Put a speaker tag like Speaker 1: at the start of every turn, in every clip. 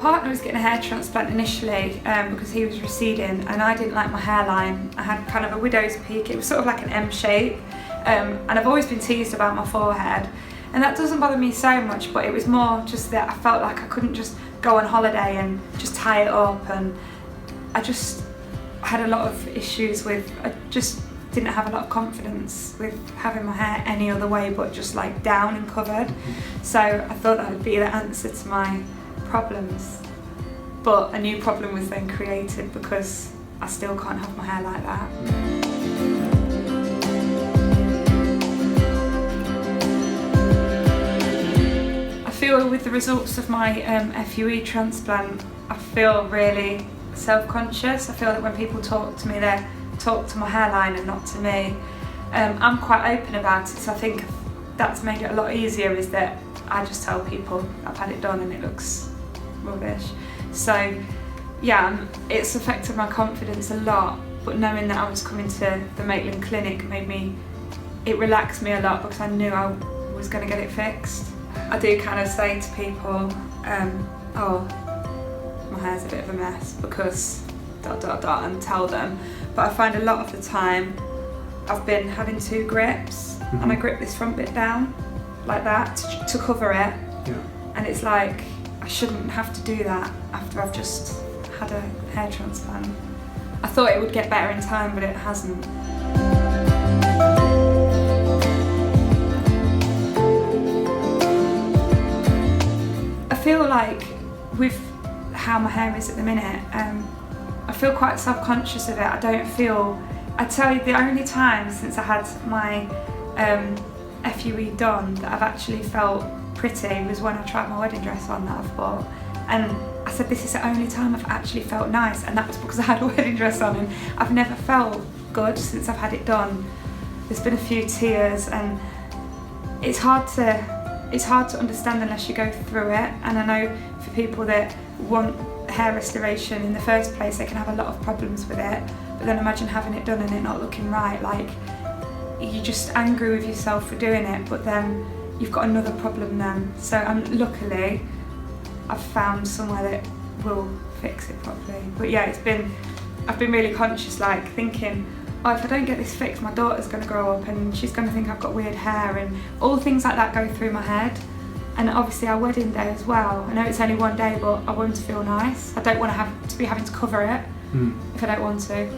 Speaker 1: partner was getting a hair transplant initially because he was receding and I didn't like my hairline. I had kind of a widow's peak, it was sort of like an M shape, and I've always been teased about my forehead, and that doesn't bother me so much, but it was more just that I felt like I couldn't just go on holiday and just tie it up, and I just had a lot of issues with, I just didn't have a lot of confidence with having my hair any other way but just like down and covered. So I thought that would be the answer to my problems, but a new problem was then created because I still can't have my hair like that. I feel with the results of my FUE transplant, I feel really self-conscious. I feel that when people talk to me, they talk to my hairline and not to me. I'm quite open about it, so I think that's made it a lot easier, is that I just tell people I've had it done and it looks rubbish. So yeah, it's affected my confidence a lot, but knowing that I was coming to the Maitland Clinic it relaxed me a lot because I knew I was going to get it fixed. I do kind of say to people, oh, my hair's a bit of a mess because ... and tell them, but I find a lot of the time I've been having 2 grips, and I grip this front bit down like that to cover it, and it's like I shouldn't have to do that after I've just had a hair transplant. I thought it would get better in time, but it hasn't. I feel like with how my hair is at the minute, I feel quite self-conscious of it. I tell you, the only time since I had my FUE done that I've actually felt pretty was when I tried my wedding dress on that I've bought, and I said this is the only time I've actually felt nice, and that was because I had a wedding dress on, and I've never felt good since I've had it done. There's been a few tears, and it's hard to understand unless you go through it, and I know for people that want hair restoration in the first place, they can have a lot of problems with it, but then imagine having it done and it not looking right. Like, you're just angry with yourself for doing it, but then you've got another problem then. So luckily I've found somewhere that will fix it properly. But yeah, I've been really conscious, like thinking, oh, if I don't get this fixed, my daughter's going to grow up and she's going to think I've got weird hair, and all things like that go through my head. And obviously our wedding day as well. I know it's only one day, but I want to feel nice. I don't want to be having to cover it if I don't want to.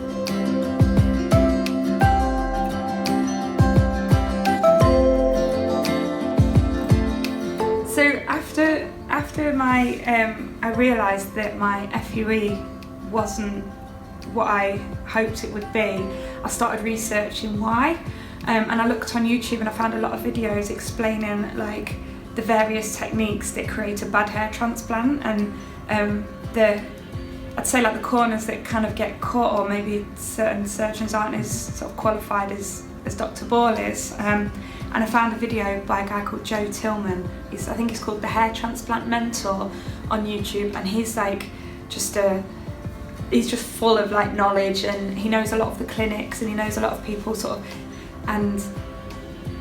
Speaker 1: So after my, I realised that my FUE wasn't what I hoped it would be, I started researching why. And I looked on YouTube and I found a lot of videos explaining like the various techniques that create a bad hair transplant, and I'd say like the corners that kind of get cut, or maybe certain surgeons aren't as sort of qualified as Dr. Ball is. And I found a video by a guy called Joe Tillman. I think he's called the Hair Transplant Mentor on YouTube, and he's like he's just full of like knowledge, and he knows a lot of the clinics and he knows a lot of people sort of, and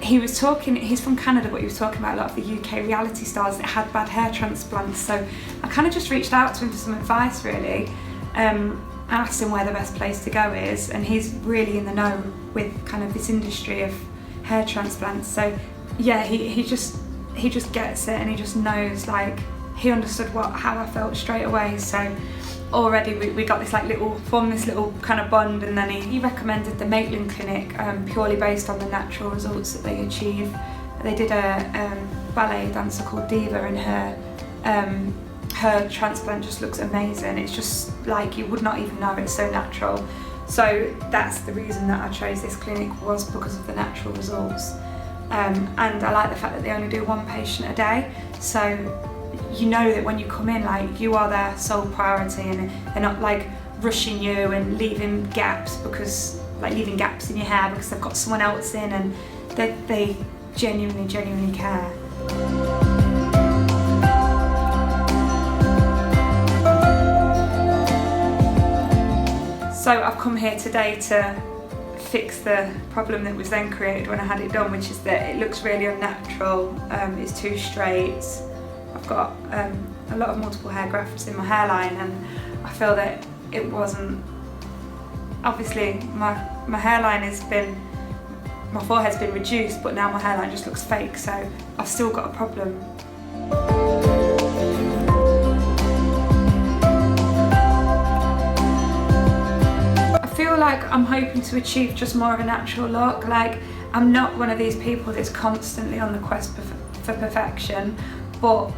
Speaker 1: he's from Canada, but he was talking about a lot of the UK reality stars that had bad hair transplants. So I kind of just reached out to him for some advice really, and asked him where the best place to go is, and he's really in the know with kind of this industry of hair transplants. So yeah, he just gets it, and he just knows, like he understood how I felt straight away. So already we got this formed this little kind of bond, and then he recommended the Maitland Clinic purely based on the natural results that they achieve. They did a ballet dancer called Diva, and her transplant just looks amazing. It's just like you would not even know, it's so natural. So that's the reason that I chose this clinic, was because of the natural results. And I like the fact that they only do 1 patient a day, so you know that when you come in, like you are their sole priority, and they're not like rushing you and leaving gaps in your hair because they've got someone else in, and they genuinely care. So I've come here today to fix the problem that was then created when I had it done, which is that it looks really unnatural, it's too straight. I've got a lot of multiple hair grafts in my hairline, and I feel that it wasn't, obviously my hairline has been, my forehead's been reduced, but now my hairline just looks fake, so I've still got a problem. I feel like I'm hoping to achieve just more of a natural look. Like, I'm not one of these people that's constantly on the quest for perfection, but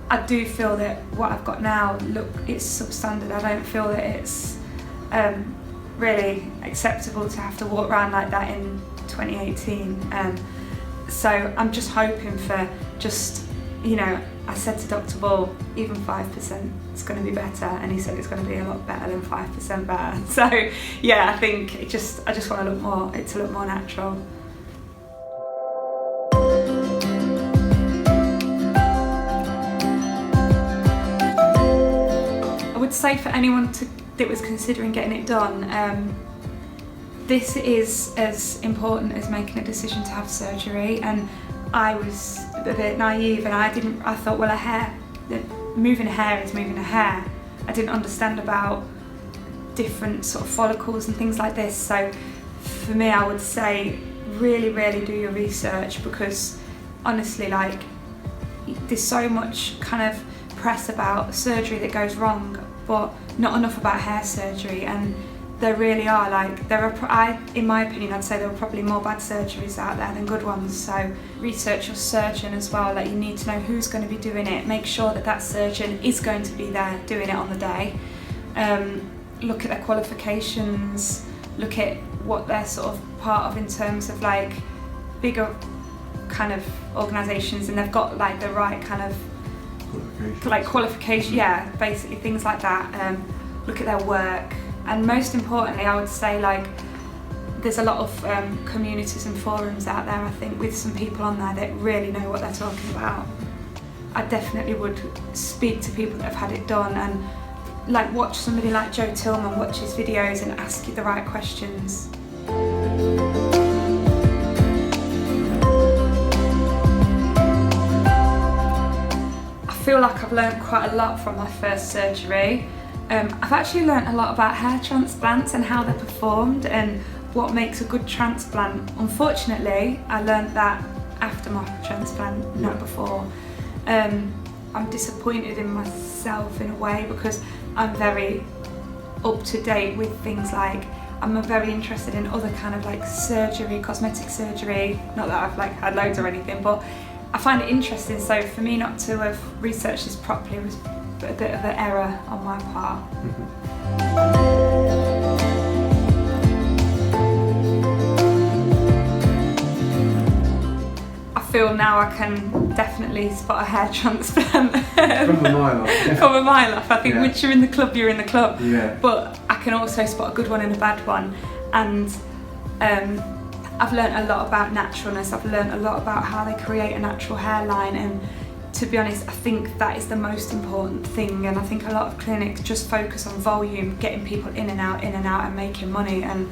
Speaker 1: I do feel that what I've got now, look, it's substandard. I don't feel that it's really acceptable to have to walk around like that in 2018. So I'm just hoping for just, you know, I said to Dr. Ball, even 5% is going to be better, and he said it's going to be a lot better than 5% better. So yeah, I think I just want to look more, it to look more natural. I would say for anyone that was considering getting it done, this is as important as making a decision to have surgery. And I was a bit naive, and I thought, well, moving a hair is moving a hair. I didn't understand about different sort of follicles and things like this. So for me, I would say really, really do your research, because honestly, like, there's so much kind of press about surgery that goes wrong, but not enough about hair surgery. And there really are, like, in my opinion, I'd say there are probably more bad surgeries out there than good ones. So research your surgeon as well. Like, you need to know who's going to be doing it. Make sure that that surgeon is going to be there doing it on the day. Look at their qualifications. Look at what they're sort of part of in terms of like bigger kind of organisations, and they've got like the right kind of qualification. Yeah, basically things like that. Look at their work. And most importantly, I would say, like, there's a lot of communities and forums out there, I think, with some people on there that really know what they're talking about. I definitely would speak to people that have had it done, and like watch somebody like Joe Tillman, watch his videos and ask you the right questions. I feel like I've learned quite a lot from my first surgery. I've actually learnt a lot about hair transplants and how they're performed and what makes a good transplant. Unfortunately, I learnt that after my transplant, not before. I'm disappointed in myself in a way, because I'm very up to date with things like, I'm very interested in other kind of like surgery, cosmetic surgery. Not that I've like had loads or anything, but I find it interesting. So for me not to have researched this properly was a bit of an error on my part. I feel now I can definitely spot a hair transplant.
Speaker 2: From a mile off. Yeah.
Speaker 1: From a mile off. I think once you're in the club, you're in the club.
Speaker 2: Yeah.
Speaker 1: But I can also spot a good one and a bad one. And I've learnt a lot about naturalness. I've learnt a lot about how they create a natural hairline, and to be honest, I think that is the most important thing. And I think a lot of clinics just focus on volume, getting people in and out and making money. And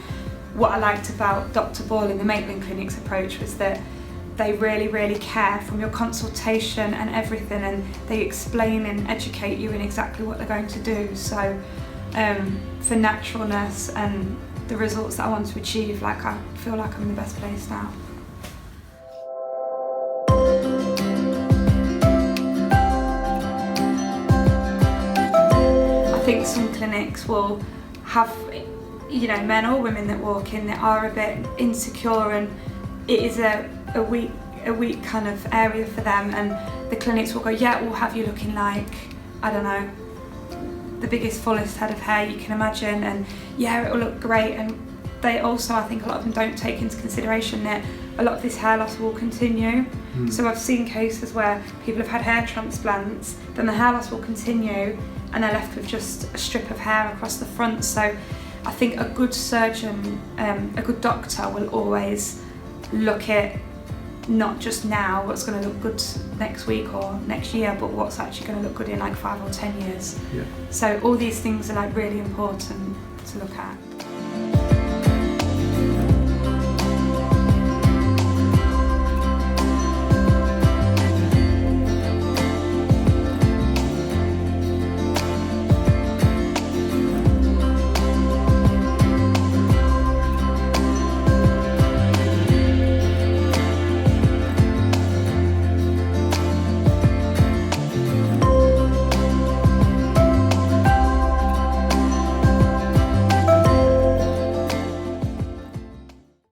Speaker 1: what I liked about Dr. Ball and the Maitland Clinic's approach was that they really, really care from your consultation and everything, and they explain and educate you in exactly what they're going to do. So for naturalness and the results that I want to achieve, like, I feel like I'm in the best place now. I think some clinics will have, you know, men or women that walk in that are a bit insecure, and it is a weak kind of area for them, and the clinics will go, yeah, we'll have you looking like, I don't know, the biggest, fullest head of hair you can imagine, and yeah, it will look great. And they also, I think a lot of them don't take into consideration that a lot of this hair loss will continue. So I've seen cases where people have had hair transplants, then the hair loss will continue, and they're left with just a strip of hair across the front. So I think a good surgeon, a good doctor will always look at not just now what's going to look good next week or next year, but what's actually going to look good in like 5 or 10 years.
Speaker 2: Yeah.
Speaker 1: So all these things are like really important to look at.